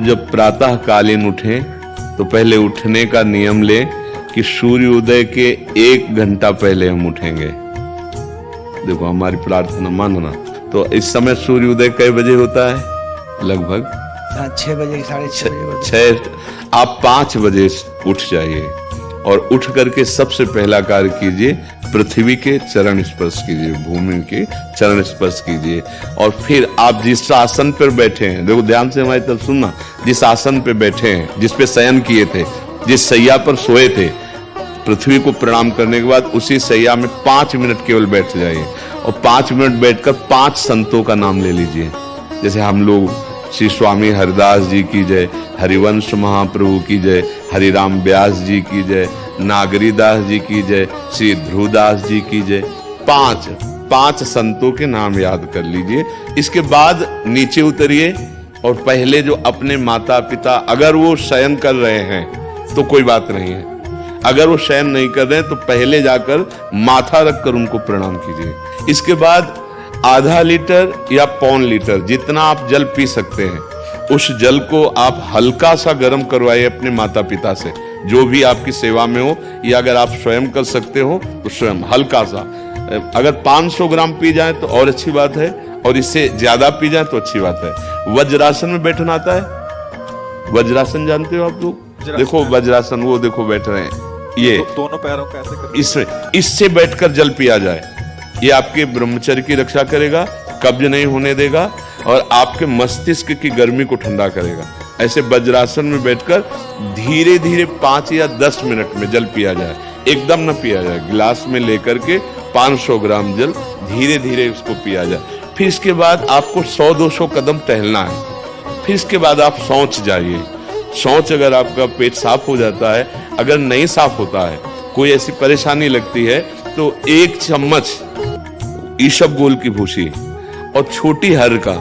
जब प्रातः कालीन उठें तो पहले उठने का नियम लें कि सूर्योदय के 1 घंटा पहले हम उठेंगे। देखो हमारी प्रार्थना मानना। तो इस समय सूर्योदय कई बजे होता है? लगभग 6 बजे, 6:30 बजे। 6। आप 5 बजे उठ जाइए और उठ करके सबसे पहला कार्य कीजिए, पृथ्वी के चरण स्पर्श कीजिए, भूमि के चरण स्पर्श कीजिए। और फिर आप जिस आसन पर बैठे हैं, देखो ध्यान से हमारी तरफ सुनना, जिस आसन पे बैठे हैं, जिस पे शयन किए थे, जिस सैया पर सोए थे, पृथ्वी को प्रणाम करने के बाद उसी सैया में 5 मिनट केवल बैठ जाइए और 5 मिनट बैठकर 5 संतों का नाम ले लीजिए। जैसे हम लोग श्री स्वामी हरिदास जी की जय, हरिवंश महाप्रभु की जय, हरिराम व्यास जी की जय, नागरीदास जी की जय, श्री ध्रुवदास जी की जय। 5 संतों के नाम याद कर लीजिए। इसके बाद नीचे उतरिए और पहले जो अपने माता पिता, अगर वो शयन कर रहे हैं तो कोई बात नहीं है, अगर वो शयन नहीं कर रहे हैं तो पहले जाकर माथा रखकर उनको प्रणाम कीजिए। इसके बाद आधा लीटर या 1.25 लीटर जितना आप जल पी सकते हैं, उस जल को आप हल्का सा गर्म करवाइए अपने माता पिता से, जो भी आपकी सेवा में हो, या अगर आप स्वयं कर सकते हो तो स्वयं हल्का सा। अगर 500 ग्राम पी जाए तो और अच्छी बात है, और इससे ज्यादा पी जाए तो अच्छी बात है। वज्रासन में बैठना आता है? वज्रासन जानते हो आप लोग? देखो वज्रासन, वो देखो बैठ रहे हैं, ये दोनों पैरों को ऐसे करें। इससे बैठकर जल पिया जाए। ये आपके ब्रह्मचर्य की रक्षा करेगा, कब्ज नहीं होने देगा और आपके मस्तिष्क की गर्मी को ठंडा करेगा। ऐसे वज्रासन में बैठकर धीरे धीरे 5 या 10 मिनट में जल पिया जाए, एकदम न पिया जाए। गिलास में लेकर के 500 ग्राम जल धीरे धीरे उसको पिया जाए। फिर इसके बाद आपको 100-200 कदम टहलना है। फिर इसके बाद आप शौच जाइए। शौच, अगर आपका पेट साफ हो जाता है, अगर नहीं साफ होता है, कोई ऐसी परेशानी लगती है, तो 1 चम्मच ईसबगोल की भूसी और छोटी हर का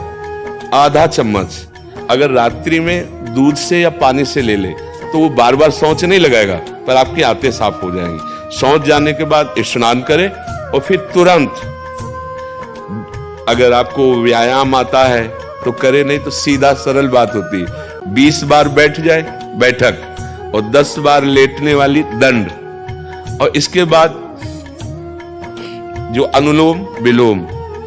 आधा चम्मच अगर रात्रि में दूध से या पानी से ले ले तो वो बार बार शौच नहीं लगाएगा, पर आपकी आंतें साफ हो जाएंगी। शौच जाने के बाद स्नान करें और फिर तुरंत, अगर आपको व्यायाम आता है तो करे, नहीं तो सीधा सरल बात होती है, 20 बार बैठ जाए बैठक और 10 बार लेटने वाली दंड। और इसके बाद जो अनुलोम विलोम,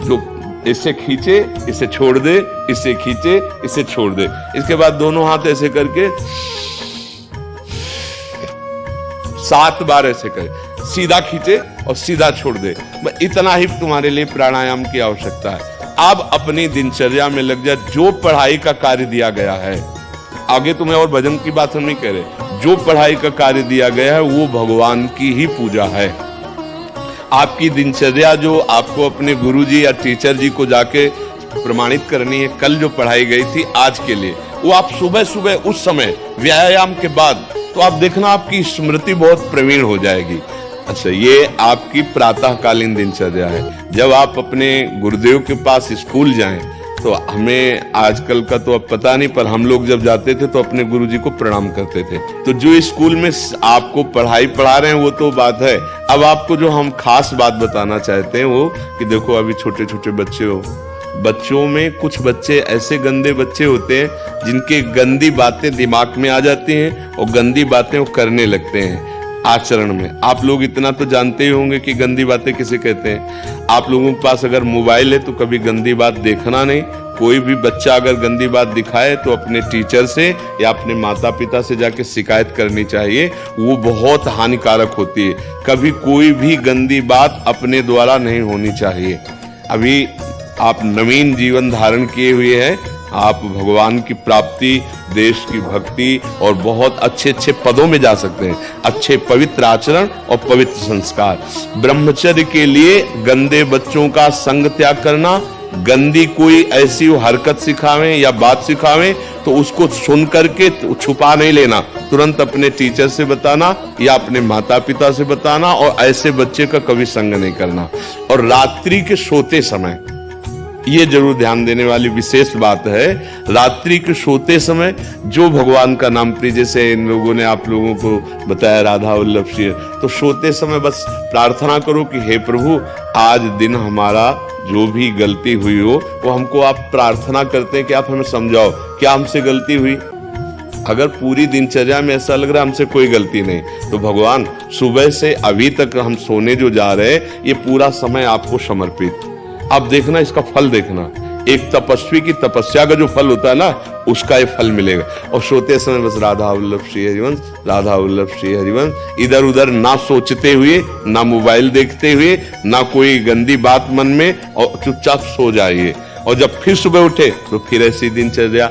जो इससे खींचे इसे छोड़ दे, इससे खींचे इसे छोड़ दे। इसके बाद दोनों हाथ ऐसे करके 7 बार ऐसे करे, सीधा खींचे और सीधा छोड़ दे। इतना ही तुम्हारे लिए प्राणायाम की आवश्यकता है। अब अपनी दिनचर्या में लग जा। जो पढ़ाई का कार्य दिया गया है, आगे तुम्हें और भजन की बात हम नहीं कह रहे, जो पढ़ाई का कार्य दिया गया है वो भगवान की ही पूजा है। आपकी दिनचर्या जो आपको अपने गुरुजी या टीचर जी को जाके प्रमाणित करनी है, कल जो पढ़ाई गई थी आज के लिए, वो आप सुबह सुबह उस समय व्यायाम के बाद, तो आप देखना आपकी स्मृति बहुत प्रवीण हो जाएगी। अच्छा, ये आपकी प्रातःकालीन दिनचर्या है। जब आप अपने गुरुदेव के पास स्कूल जाएं, तो हमें आजकल का तो अब पता नहीं, पर हम लोग जब जाते थे तो अपने गुरुजी को प्रणाम करते थे। तो जो स्कूल में आपको पढ़ाई पढ़ा रहे हैं वो तो बात है, अब आपको जो हम खास बात बताना चाहते हैं वो कि देखो अभी छोटे छोटे बच्चे हो, बच्चों में कुछ बच्चे ऐसे गंदे बच्चे होते हैं जिनके गंदी बातें दिमाग में आ जाती हैं और गंदी बातें वो करने लगते हैं आचरण में। आप लोग इतना तो जानते ही होंगे कि गंदी बातें किसे कहते हैं। आप लोगों के पास अगर मोबाइल है तो कभी गंदी बात देखना नहीं। कोई भी बच्चा अगर गंदी बात दिखाए तो अपने टीचर से या अपने माता पिता से जाके शिकायत करनी चाहिए, वो बहुत हानिकारक होती है। कभी कोई भी गंदी बात अपने द्वारा नहीं होनी चाहिए। अभी आप नवीन जीवन धारण किए हुए हैं, आप भगवान की प्राप्ति, देश की भक्ति और बहुत अच्छे अच्छे पदों में जा सकते हैं। अच्छे पवित्र आचरण और पवित्र संस्कार। ब्रह्मचर्य के लिए गंदे बच्चों का संग त्याग करना, गंदी कोई ऐसी हरकत सिखावें या बात सिखावें तो उसको सुन करके छुपा नहीं लेना, तुरंत अपने टीचर से बताना या अपने माता पिता से बताना, और ऐसे बच्चे का कभी संग नहीं करना। और रात्रि के सोते समय ये जरूर ध्यान देने वाली विशेष बात है, रात्रि के सोते समय जो भगवान का नाम प्रिय, जैसे इन लोगों ने आप लोगों को बताया राधा वल्लभ सिंह, तो सोते समय बस प्रार्थना करो कि हे प्रभु, आज दिन हमारा जो भी गलती हुई हो वो हमको आप प्रार्थना करते हैं कि आप हमें समझाओ क्या हमसे गलती हुई, अगर पूरी दिनचर्या में ऐसा लग रहा है हमसे कोई गलती नहीं, तो भगवान सुबह से अभी तक हम सोने जो जा रहे हैं ये पूरा समय आपको समर्पित। आप देखना इसका फल देखना, एक तपस्वी की तपस्या का जो फल होता है ना उसका ये फल मिलेगा। और सोते समय बस राधा वल्लभ श्री हरिवंश, राधा वल्लभ श्री हरिवंश, इधर उधर ना सोचते हुए, ना मोबाइल देखते हुए, ना कोई गंदी बात मन में, और चुपचाप सो जाइए। और जब फिर सुबह उठे तो फिर ऐसी दिनचर्या।